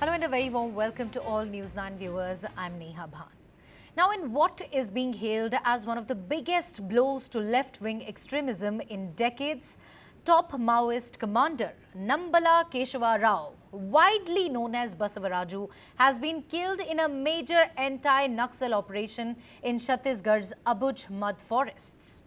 Hello and a very warm welcome to all News9 viewers. I'm Neha Bhan. Now, in what is being hailed as one of the biggest blows to left-wing extremism in decades, top Maoist commander Nambala Keshava Rao, widely known as Basavaraju, has been killed in a major anti-Naxal operation in Chhattisgarh's Abujhmad forests.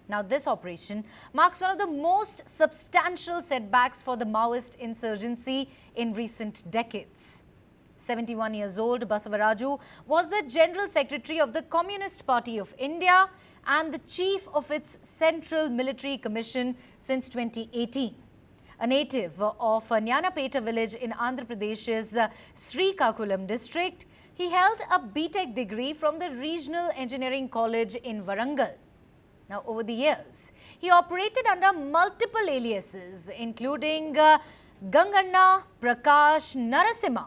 Now, this operation marks one of the most substantial setbacks for the Maoist insurgency in recent decades. 71 years old, Basavaraju was the General Secretary of the Communist Party of India and the Chief of its Central Military Commission since 2018. A native of Nyanapeta village in Andhra Pradesh's Srikakulam district, he held a B.Tech degree from the Regional Engineering College in Warangal. Now, over the years, he operated under multiple aliases, including Ganganna Prakash Narasimha,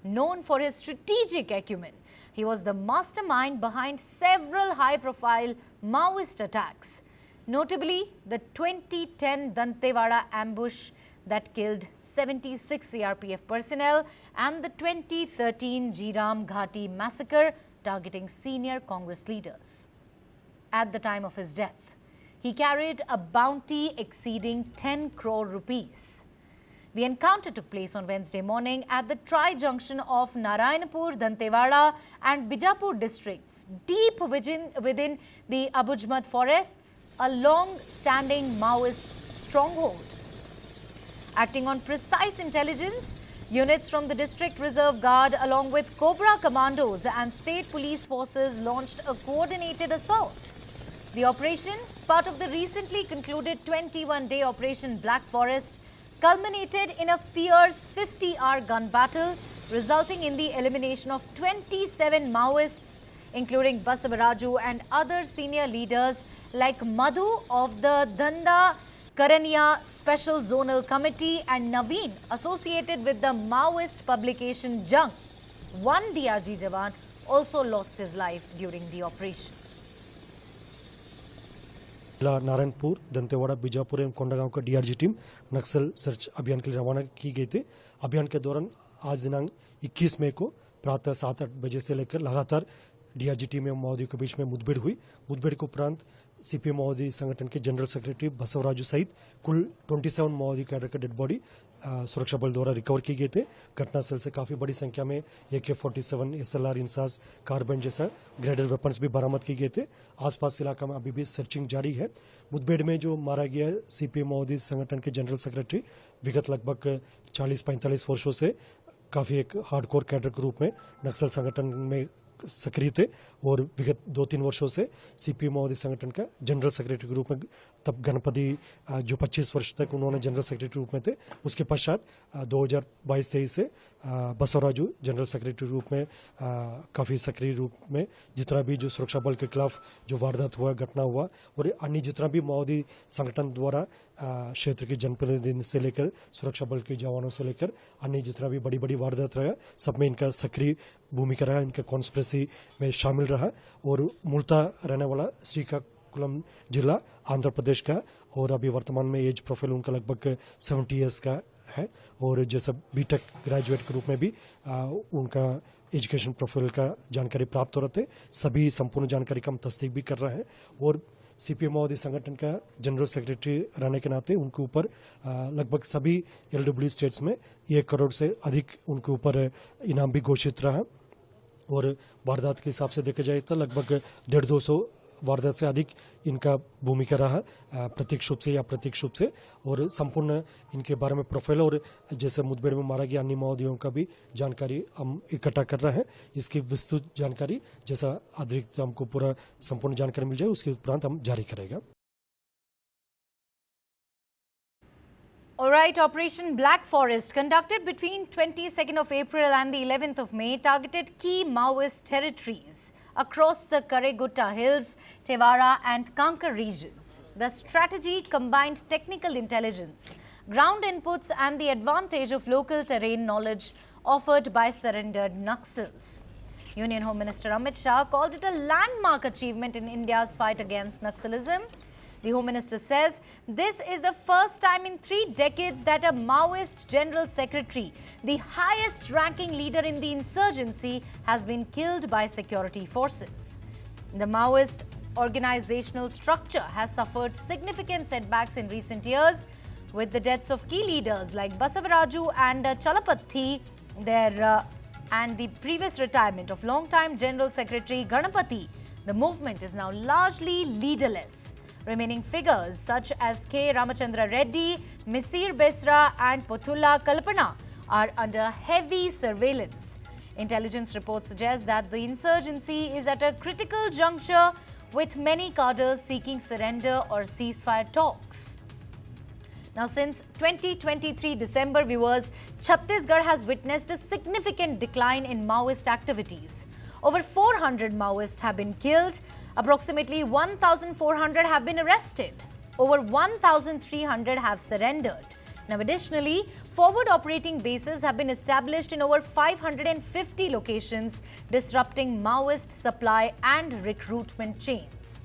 known for his strategic acumen. He was the mastermind behind several high-profile Maoist attacks, notably the 2010 Dantewada ambush that killed 76 CRPF personnel and the 2013 Jiram Ghati massacre targeting senior Congress leaders. At the time of his death, he carried a bounty exceeding 10 crore rupees. The encounter took place on Wednesday morning at the tri-junction of Narayanpur, Dantewada and Bijapur districts, deep within the Abujhmad forests, a long-standing Maoist stronghold. Acting on precise intelligence, units from the District Reserve Guard along with COBRA commandos and state police forces launched a coordinated assault. The operation, part of the recently concluded 21-day Operation Black Forest, culminated in a fierce 50-hour gun battle, resulting in the elimination of 27 Maoists, including Basavaraju and other senior leaders like Madhu of the Danda Karaniya Special Zonal Committee and Naveen, associated with the Maoist publication Jung. One DRG Jawan also lost his life during the operation. Narayanpur, Dantewada, Bijapur एवं कोंडागांव का DRG team नक्सल search अभियान के लिए रवाना की गई थी। अभियान के दौरान आज दिनांक 21 मई को प्रातः 7-8 बजे से लेकर लगातार डीआरजी टीम एवं माओवादियों के बीच में मुठभेड़ हुई। मुठभेड़ के उपरांत सीपीएम माओवादी संगठन के जनरल सेक्रेटरी बसवराजू सहित कुल 27 माओवादी कैडर का डेड बॉडी सुरक्षा बल द्वारा रिकवर किए गए थे। घटनास्थल से काफी बड़ी संख्या में AK-47, SLR, इंसास, कार्बाइन जैसा ग्रेडेड वेपन्स भी बरामद किए गए थे। आसपास इलाका में अभी भी सर्चिंग जारी है। मुठभेड़ में जो मारा गया सीपीएम माओवादी संगठन के जनरल सेक्रेटरी विगत लगभग 40-45 वर्षों से काफी एक हार्डकोर कैडर के रूप में नक्सल संगठन में सक्रिय थे और विगत 2-3 वर्षों से सीपीएम माओवादी संगठन का जनरल सेक्रेटरी के रूप में तब गणपति जो 25 वर्ष तक उन्होंने जनरल सेक्रेटरी के रूप में थे। उसके पश्चात 2022-23 से बसवराजू जनरल सेक्रेटरी रूप में काफ़ी सक्रिय रूप में जितना भी जो सुरक्षा बल के खिलाफ जो वारदात हुआ, घटना हुआ और अन्य जितना भी माओवादी संगठन द्वारा क्षेत्र के जनप्रतिनिधि से लेकर सुरक्षा बल के जवानों से लेकर अन्य जितना भी बड़ी बड़ी वारदात रहा, सब में इनका सक्रिय भूमिका रहा, इनका कॉन्स्पिरेसी में शामिल रहा और मूलतः रहने वाला श्रीकाकुलम जिला आंध्र प्रदेश का और अभी वर्तमान में एज प्रोफाइल उनका लगभग 70 ईयर्स का है और जैसा B.Tech ग्रेजुएट के रूप में भी उनका एजुकेशन प्रोफाइल का जानकारी प्राप्त हो रहे थे। सभी संपूर्ण जानकारी का हम तस्दीक भी कर रहे हैं और सीपीएम माओवादी संगठन का जनरल सेक्रेटरी रहने के नाते उनके ऊपर लगभग सभी LW स्टेट्स में 1 करोड़ से अधिक उनके ऊपर इनाम भी घोषित रहा और वारदात के हिसाब से देखा जाए तो लगभग 150-200 वारदात से अधिक इनका भूमिका रहा प्रत्यक्ष रूप से या अप्रत्यक्ष रूप से और संपूर्ण इनके बारे में प्रोफाइल और जैसे मुठभेड़ में मारा गया अन्य माओवादियों का भी जानकारी हम इकट्ठा कर रहे हैं। इसकी विस्तृत जानकारी जैसा अतिरिक्त हमको पूरा संपूर्ण जानकारी मिल जाए उसके उपरांत हम जारी करेगा। Alright, Operation Black Forest, conducted between 22nd of April and the 11th of May, targeted key Maoist territories across the Karegutta Hills, Tewara and Kankar regions. The strategy combined technical intelligence, ground inputs and the advantage of local terrain knowledge offered by surrendered Naxals. Union Home Minister Amit Shah called it a landmark achievement in India's fight against Naxalism. The Home Minister says this is the first time in 3 decades that a Maoist General Secretary, the highest ranking leader in the insurgency, has been killed by security forces. The Maoist organizational structure has suffered significant setbacks in recent years, with the deaths of key leaders like Basavaraju and Chalapathi, and the previous retirement of long-time General Secretary Ganapati. The movement is now largely leaderless. Remaining figures such as K. Ramachandra Reddy, Misir Besra and Pothula Kalpana are under heavy surveillance. Intelligence reports suggest that the insurgency is at a critical juncture, with many cadres seeking surrender or ceasefire talks. Now, since 2023 December, viewers, Chhattisgarh has witnessed a significant decline in Maoist activities. Over 400 Maoists have been killed. Approximately 1,400 have been arrested. Over 1,300 have surrendered. Now, additionally, forward operating bases have been established in over 550 locations, disrupting Maoist supply and recruitment chains.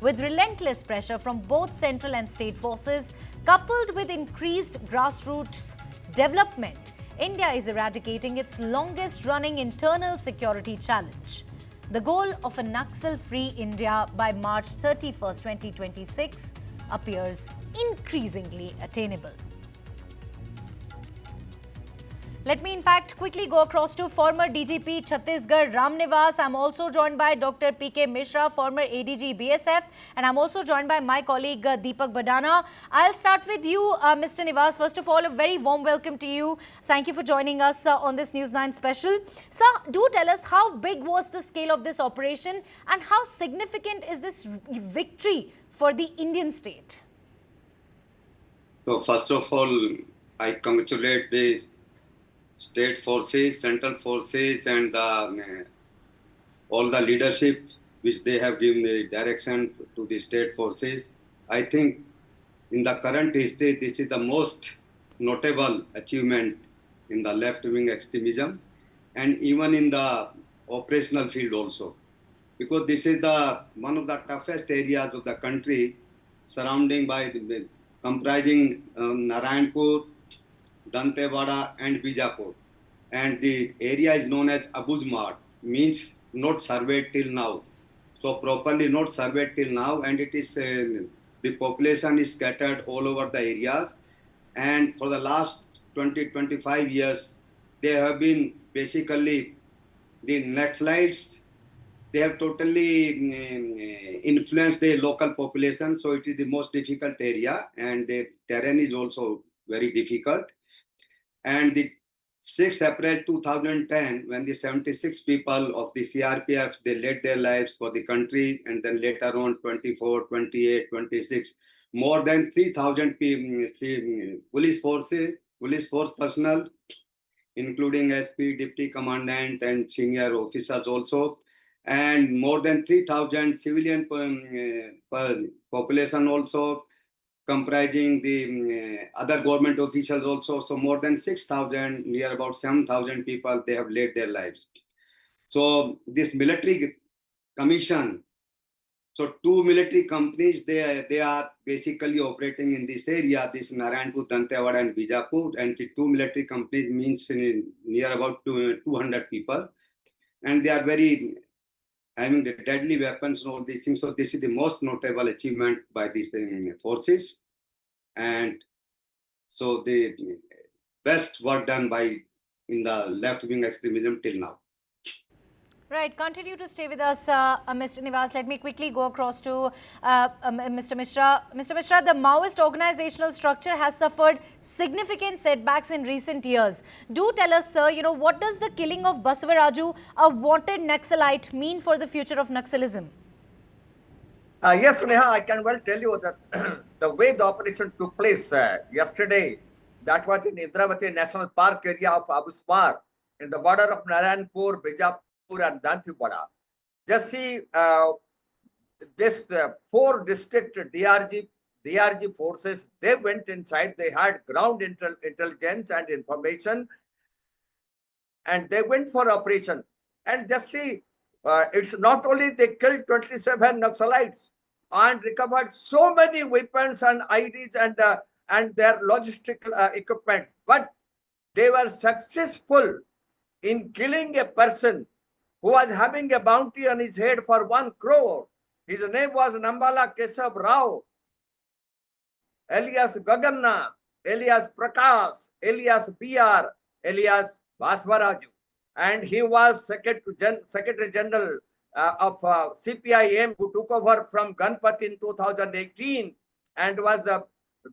With relentless pressure from both central and state forces, coupled with increased grassroots development, India is eradicating its longest-running internal security challenge. The goal of a Naxal-free India by March 31, 2026 appears increasingly attainable. Let me in fact quickly go across to former DGP Chhattisgarh Ramnivas. I'm also joined by Dr. P.K. Mishra, former ADG BSF, and I'm also joined by my colleague Deepak Badana. I'll start with you, Mr. Nivas. First of all, a very warm welcome to you. Thank you for joining us on this News 9 special. Sir, do tell us, how big was the scale of this operation and how significant is this victory for the Indian state? So first of all, I congratulate the state forces, central forces, and all the leadership which they have given the direction to the state forces. I think in the current history, this is the most notable achievement in the left-wing extremism, and even in the operational field also, because this is one of the toughest areas of the country, comprising Narayanpur, Dantewada and Bijapur, and the area is known as Abujhmad, means not surveyed till now. So properly not surveyed till now, and it is the population is scattered all over the areas. And for the last 20-25 years, they have been basically the Naxalites. They have totally influenced the local population. So it is the most difficult area, and the terrain is also very difficult. And the 6th April 2010, when the 76 people of the CRPF, they laid their lives for the country, and then later on 24, 28, 26, more than 3,000 police force personnel, including SP, Deputy Commandant and senior officers also, and more than 3,000 civilian population also, comprising the other government officials also. So more than 6,000, near about 7,000 people, they have laid their lives. So this military commission, so 2 military companies, they are basically operating in this area, this Narayanpur, Dantewada and Bijapur, and the 2 military companies means near about 200 people. And they are having the deadly weapons and all these things. So this is the most notable achievement by these forces. And so the best work done in the left-wing extremism till now. Right, continue to stay with us, Mr. Nivas. Let me quickly go across to Mr. Mishra. Mr. Mishra, the Maoist organizational structure has suffered significant setbacks in recent years. Do tell us, sir, what does the killing of Basavaraju, a wanted Naxalite, mean for the future of Naxalism? Yes, Neha, I can well tell you that the way the operation took place yesterday, that was in Indravati National Park area of Abujhmad, in the border of Narayanpur, Bijapur and Dantewada. Just see this 4 district DRG forces, they went inside, they had ground intelligence and information, and they went for operation. And just see, it's not only they killed 27 Naxalites, and recovered so many weapons and IDs and their logistical equipment. But they were successful in killing a person who was having a bounty on his head for 1 crore. His name was Nambala Keshava Rao, alias Gaganna, alias Prakash, alias BR, alias Basavaraju. And he was Secretary General of CPIM, who took over from Ganpati in 2018 and was the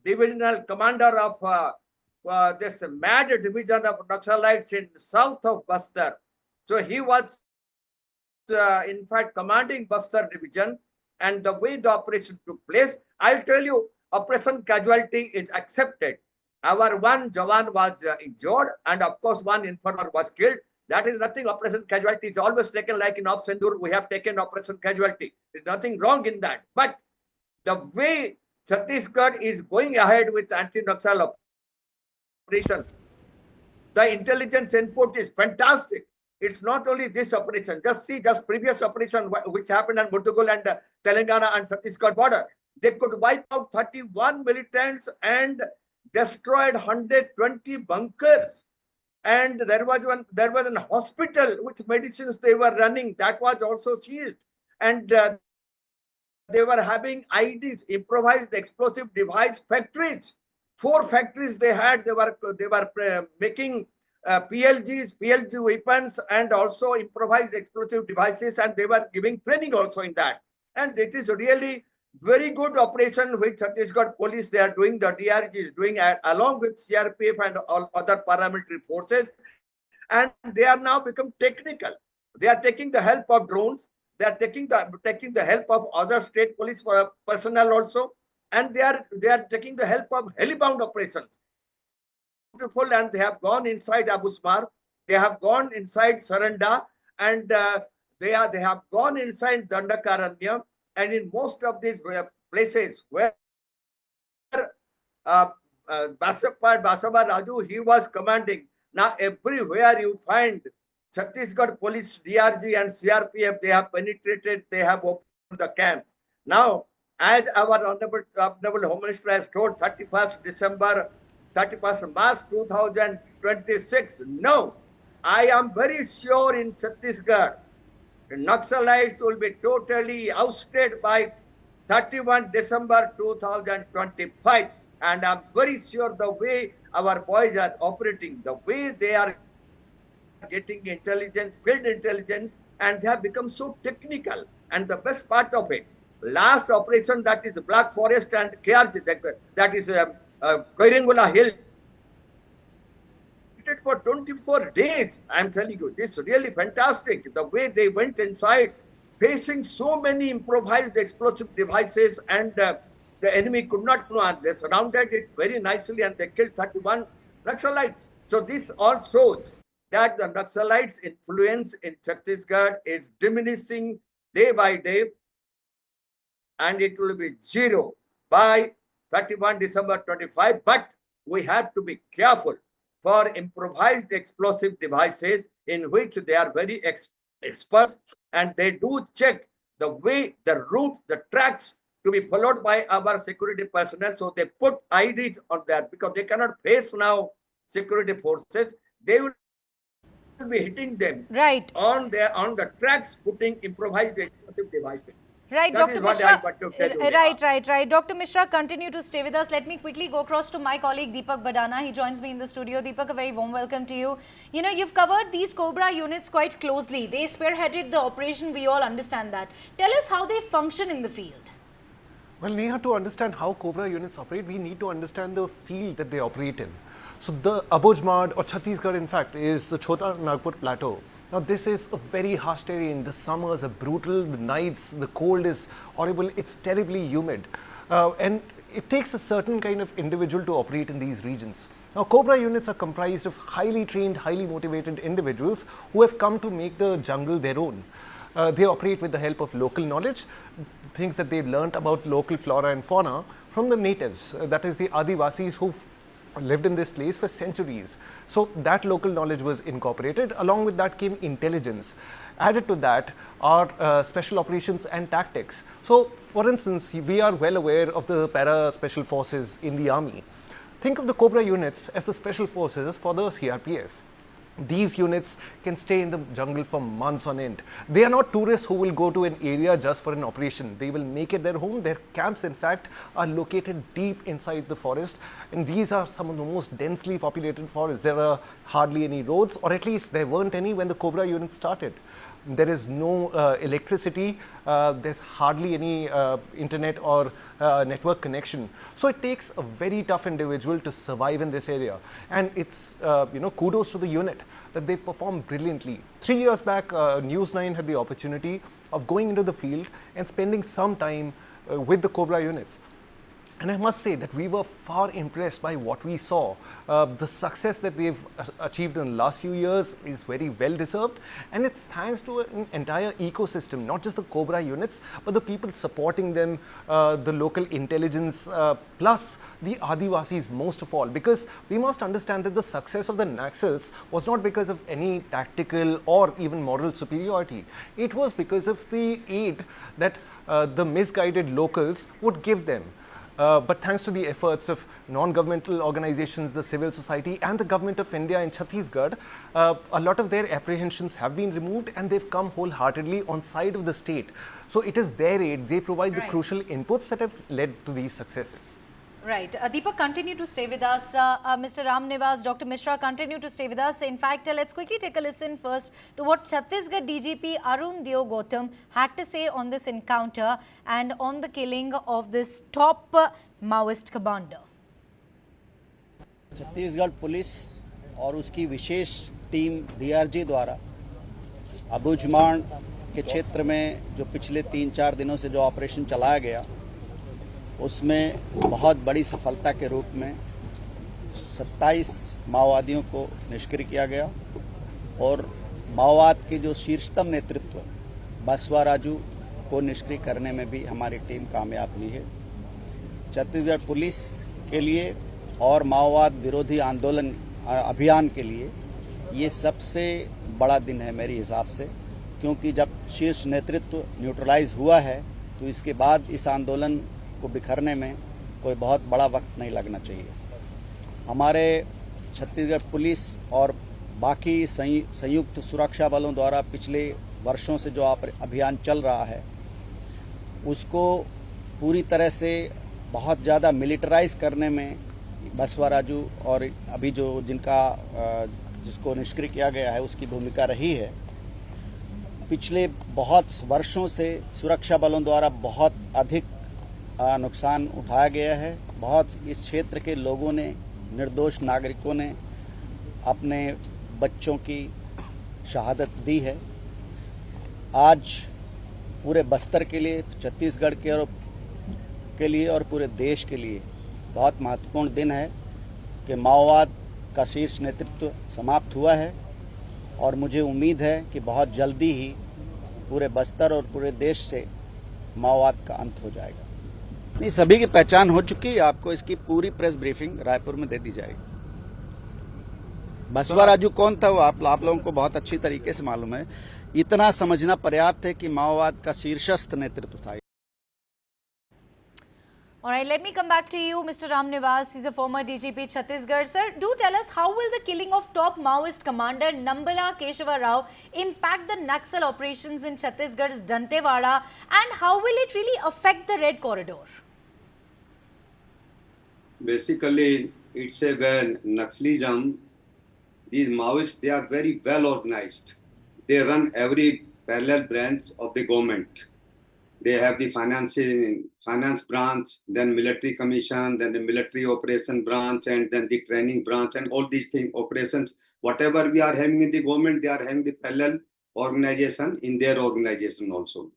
divisional commander of this mad division of Naxalites in south of Bastar. So he was in fact commanding Bastar division, and the way the operation took place, I'll tell you, operation casualty is accepted. Our one Jawan was injured, and of course one informer was killed. That is nothing. Operation casualty is always taken, like in Op Sindur, we have taken operation casualty. There's nothing wrong in that. But the way Chhattisgarh is going ahead with anti-Naxal operation, the intelligence input is fantastic. It's not only this operation. Just see, just previous operation which happened on Murdugul and Telangana and Chhattisgarh border. They could wipe out 31 militants and destroyed 120 bunkers. And there was an hospital with medicines they were running, that was also seized. And they were having IDs, improvised explosive device factories. 4 factories they had. They were making PLGs, PLG weapons, and also improvised explosive devices, and they were giving training also in that. And it is really very good operation which Chhattisgarh police they are doing, the DRG is doing along with CRPF and all other paramilitary forces, and they are now become technical. They are taking the help of drones, they are taking the help of other state police personnel also, and they are taking the help of helibound operations. Beautiful, and they have gone inside Abujhmad, they have gone inside Saranda, and they have gone inside Dandakaranya. And in most of these places where Basavaraju, he was commanding, now everywhere you find Chhattisgarh police, DRG and CRPF, they have penetrated, they have opened the camp. Now, as our Honorable Home Minister has told, 31st March 2026, no, I am very sure in Chhattisgarh, the Naxalites will be totally ousted by 31 December 2025. And I'm very sure the way our boys are operating, the way they are getting intelligence, field intelligence, and they have become so technical. And the best part of it, last operation, that is Black Forest and KRG, that is Koirangula Hill, for 24 days. I'm telling you, this is really fantastic. The way they went inside, facing so many improvised explosive devices, and the enemy could not know. They surrounded it very nicely and they killed 31 Naxalites. So this all shows that the Naxalites' influence in Chhattisgarh is diminishing day by day, and it will be zero by 31 December 25. But we have to be careful for improvised explosive devices in which they are very experts, and they do check the way, the route, the tracks to be followed by our security personnel. So they put IDs on that because they cannot face now security forces. They will be hitting them on the tracks, putting improvised explosive devices. Right, That Dr. is what Mishra. I want to tell you. Right. Dr. Mishra, continue to stay with us. Let me quickly go across to my colleague Deepak Badana. He joins me in the studio. Deepak, a very warm welcome to you. You know, you've covered these COBRA units quite closely. They spearheaded the operation. We all understand that. Tell us how they function in the field. Well, Neha, to understand how COBRA units operate, we need to understand the field that they operate in. So the Abujhmad, or Chhattisgarh in fact, is the Chota Nagpur plateau. Now this is a very harsh terrain. The summers are brutal, the nights, the cold is horrible, it's terribly humid. And it takes a certain kind of individual to operate in these regions. Now COBRA units are comprised of highly trained, highly motivated individuals who have come to make the jungle their own. They operate with the help of local knowledge, things that they've learnt about local flora and fauna from the natives, that is the Adivasis who've lived in this place for centuries. So that local knowledge was incorporated. Along with that came intelligence. Added to that are special operations and tactics. So, for instance, we are well aware of the para special forces in the army. Think of the COBRA units as the special forces for the CRPF. These units can stay in the jungle for months on end. They are not tourists who will go to an area just for an operation. They will make it their home. Their camps, in fact, are located deep inside the forest. And these are some of the most densely populated forests. There are hardly any roads, or at least there weren't any when the COBRA unit started. There is no electricity, there's hardly any internet or network connection. So it takes a very tough individual to survive in this area. And it's, kudos to the unit that they've performed brilliantly. 3 years back, News9 had the opportunity of going into the field and spending some time with the COBRA units. And I must say that we were far impressed by what we saw. The success that they've achieved in the last few years is very well deserved, and it's thanks to an entire ecosystem, not just the COBRA units, but the people supporting them, the local intelligence, plus the Adivasis most of all. Because we must understand that the success of the Naxals was not because of any tactical or even moral superiority. It was because of the aid that the misguided locals would give them. But thanks to the efforts of non-governmental organizations, the civil society and the government of India in Chhattisgarh, a lot of their apprehensions have been removed and they've come wholeheartedly on side of the state. So it is their aid, they provide the crucial inputs that have led to these successes. Right. Deepak, continue to stay with us. Mr. Ram Nivas, Dr. Mishra, continue to stay with us. In fact, let's quickly take a listen first to what Chhattisgarh DGP Arun Deo Gautam had to say on this encounter and on the killing of this top Maoist commander. Chhattisgarh police और उसकी विशेष team DRG द्वारा अबुझमाड़ के क्षेत्र में जो पिछले 3-4 दिनों से जो ऑपरेशन चलाया गया, उसमें बहुत बड़ी सफलता के रूप में 27 माओवादियों को निष्क्रिय किया गया और माओवाद के जो शीर्षतम नेतृत्व बसवाराजू को निष्क्रिय करने में भी हमारी टीम कामयाब हुई है। छत्तीसगढ़ पुलिस के लिए और माओवाद विरोधी आंदोलन अभियान के लिए ये सबसे बड़ा दिन है मेरे हिसाब से, क्योंकि जब शीर्ष नेतृत्व न्यूट्रलाइज हुआ है तो इसके बाद इस आंदोलन को बिखरने में कोई बहुत बड़ा वक्त नहीं लगना चाहिए। हमारे छत्तीसगढ़ पुलिस और बाकी संयुक्त सुरक्षा बलों द्वारा पिछले वर्षों से जो अभियान चल रहा है, उसको पूरी तरह से बहुत ज़्यादा मिलिटराइज करने में बसवाराजू और अभी जो जिसको निष्क्रिय किया गया है उसकी भूमिका रही है। पिछले बहुत वर्षों से सुरक्षा बलों द्वारा बहुत अधिक नुकसान उठाया गया है। बहुत इस क्षेत्र के लोगों ने, निर्दोष नागरिकों ने अपने बच्चों की शहादत दी है। आज पूरे बस्तर के लिए, छत्तीसगढ़ के लिए और पूरे देश के लिए बहुत महत्वपूर्ण दिन है कि माओवाद का शीर्ष नेतृत्व समाप्त हुआ है और मुझे उम्मीद है कि बहुत जल्दी ही पूरे बस्तर और पूरे देश से माओवाद का अंत हो जाएगा। नहीं, सभी की पहचान हो चुकी है। आपको इसकी पूरी प्रेस ब्रीफिंग रायपुर में दे दी जाएगी। बसवाराजू कौन था वो आप लोगों को बहुत अच्छी तरीके से मालूम है। इतना समझना पर्याप्त है कि माओवाद का शीर्षस्थ नेतृत्व था। All right, let me come back to you, Mr. Ram Nivas. He's a former DGP Chhattisgarh. Sir, do tell us, how will the killing of top Maoist commander Nambala Keshava Rao impact the Naxal operations in Chhattisgarh's Dantewada, and how will it really affect the Red Corridor? Basically, it's a Naxalism. These Maoists, they are very well organized. They run every parallel branch of the government. They have the finance branch, then military commission, then the military operation branch, and then the training branch, and all these things, operations. Whatever we are having in the government, they are having the parallel organization in their organization also.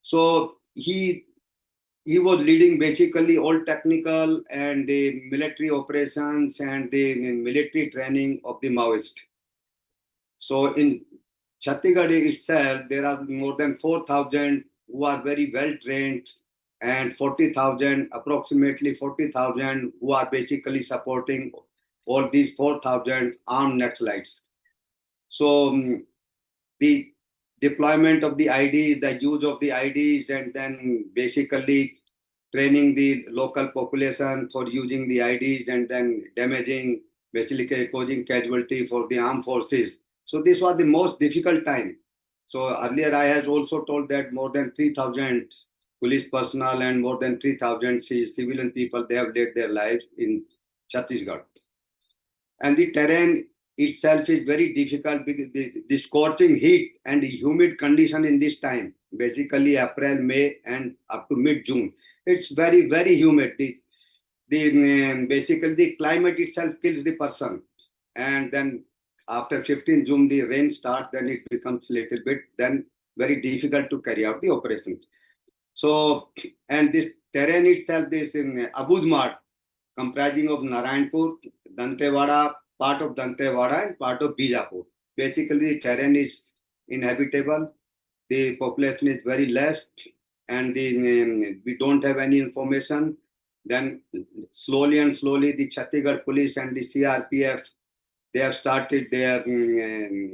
So he was leading basically all technical and the military operations and the military training of the Maoist. So in Chhattisgarh itself, there are more than 4,000 who are very well trained, and approximately 40,000 who are basically supporting all these 4,000 armed Naxalites. So the deployment of the ID, the use of the IDs, and then basically training the local population for using the IDs and then damaging, basically causing casualty for the armed forces. So this was the most difficult time. So earlier I had also told that more than 3,000 police personnel and more than 3,000 civilian people, they have laid their lives in Chhattisgarh. And the terrain itself is very difficult because the scorching heat and the humid condition in this time, basically April, May, and up to mid-June, it's very, very humid. Basically the climate itself kills the person. And then after 15 June, the rain starts, then it becomes a little bit, then very difficult to carry out the operations. So, and this terrain itself is in Abujhmad, comprising of Narayanpur, Dantewada, part of Dantewada and part of Bijapur. Basically, the terrain is inhabitable, the population is very less, and we don't have any information. Then slowly and slowly, the Chhattisgarh police and the CRPF, they have started their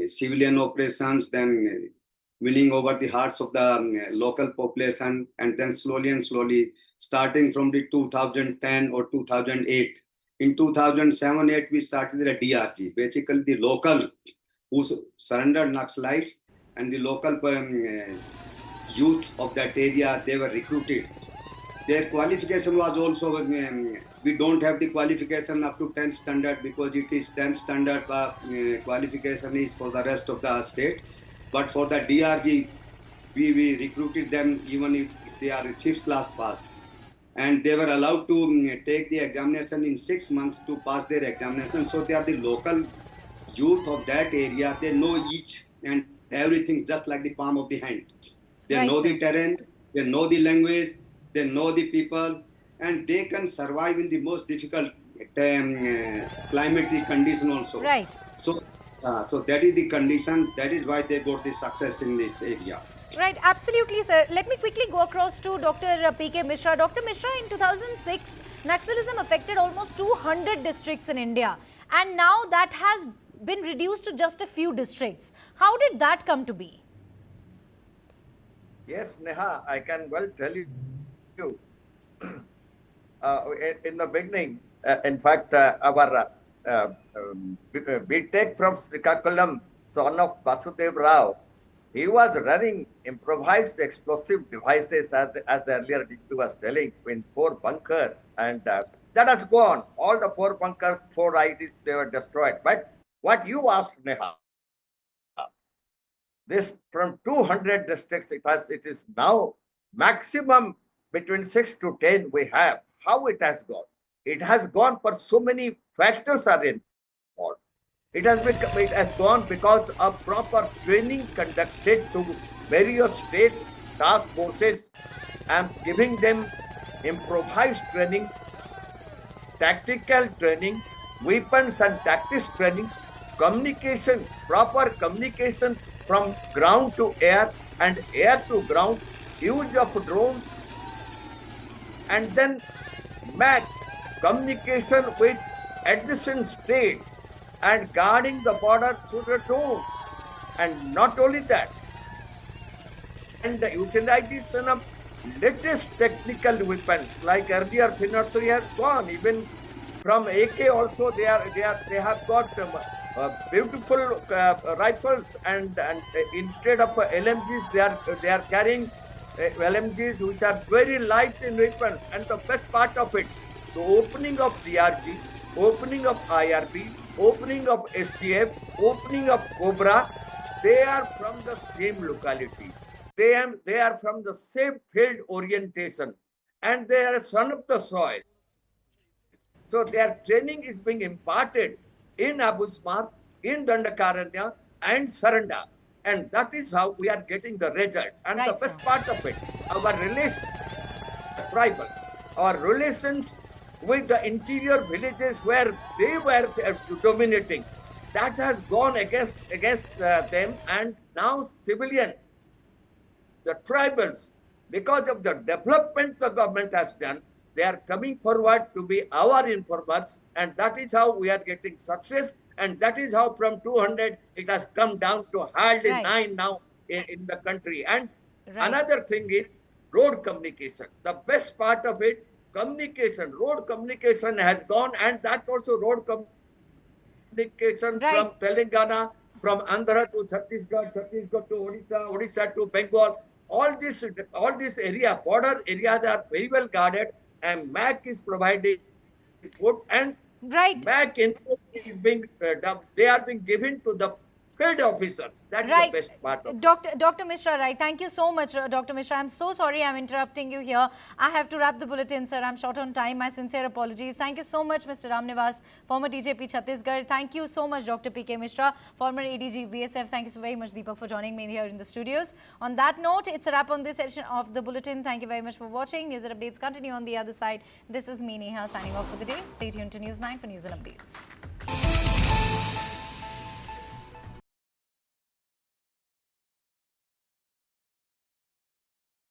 civilian operations, then winning over the hearts of the local population, and then slowly and slowly, starting from the 2010 or 2008. In 2007-8, we started the DRG, basically the local who surrendered Naxalites and the local youth of that area, they were recruited. Their qualification was also, we don't have the qualification up to 10th standard because it is 10th standard qualification is for the rest of the state. But for the DRG, we recruited them even if they are 5th class pass. And they were allowed to take the examination in 6 months to pass their examination. So they are the local youth of that area. They know each and everything just like the palm of the hand. They know the terrain, they know the language, they know the people, and they can survive in the most difficult climatic condition also. Right. So that is the condition. That is why they got the success in this area. Right, absolutely, sir. Let me quickly go across to Dr. P.K. Mishra. Dr. Mishra, in 2006, Naxalism affected almost 200 districts in India. And now that has been reduced to just a few districts. How did that come to be? Yes, Neha, I can well tell you. In the beginning, in fact, we take from Srikakulam, son of Basavaraju Rao. He was running improvised explosive devices, as the earlier DP was telling, in 4 bunkers. And that has gone. All the 4 bunkers, 4 IDs, they were destroyed. But what you asked, Neha, this from 200 districts, it is now maximum between 6 to 10 we have. How it has gone? It has gone for so many factors are involved. It has gone because of proper training conducted to various state task forces and giving them improvised training, tactical training, weapons and tactics training, communication, proper communication from ground to air and air to ground, use of drones, and then MAC, communication with adjacent states and guarding the border through the drones. And not only that, and the utilization of latest technical weapons like earlier Finner 3 has gone. Even from AK also they have got beautiful rifles and instead of LMGs they are carrying LMGs which are very light in weapons. And the best part of it, the opening of DRG, opening of IRB, opening of STF, opening of COBRA, they are from the same locality. They are from the same field orientation and they are son of the soil. So their training is being imparted in Abujhmad, in Dandakaranya and Saranda. And that is how we are getting the result. And Right, the best sir. part of it, our tribals, our relations with the interior villages where they were dominating, that has gone against them. And now civilian, the tribals, because of the development the government has done, They are coming forward to be our informers, and that is how we are getting success. And that is how from 200 it has come down to hardly Right. 9 now in the country. And Right. another thing is road communication. The best part of it, communication, road communication has gone, and that also road communication Right. from Telangana, from Andhra to Chhattisgarh, Chhattisgarh to Odisha, Odisha to Bengal. All this area, border areas are very well guarded, and MAC is providing food, and Right. MAC info is being they are being given to the field officers. That is the Right. best part of it. Dr. Mishra, right. Thank you so much, Dr. Mishra. I'm so sorry I'm interrupting you here. I have to wrap the bulletin, sir. I'm short on time. My sincere apologies. Thank you so much, Mr. Ramnivas, former DJP Chhattisgarh. Thank you so much, Dr. PK Mishra, former ADG BSF. Thank you so very much, Deepak, for joining me here in the studios. On that note, it's a wrap on this edition of the bulletin. Thank you very much for watching. News and updates continue on the other side. This is me, Neha, signing off for the day. Stay tuned to News 9 for news and updates.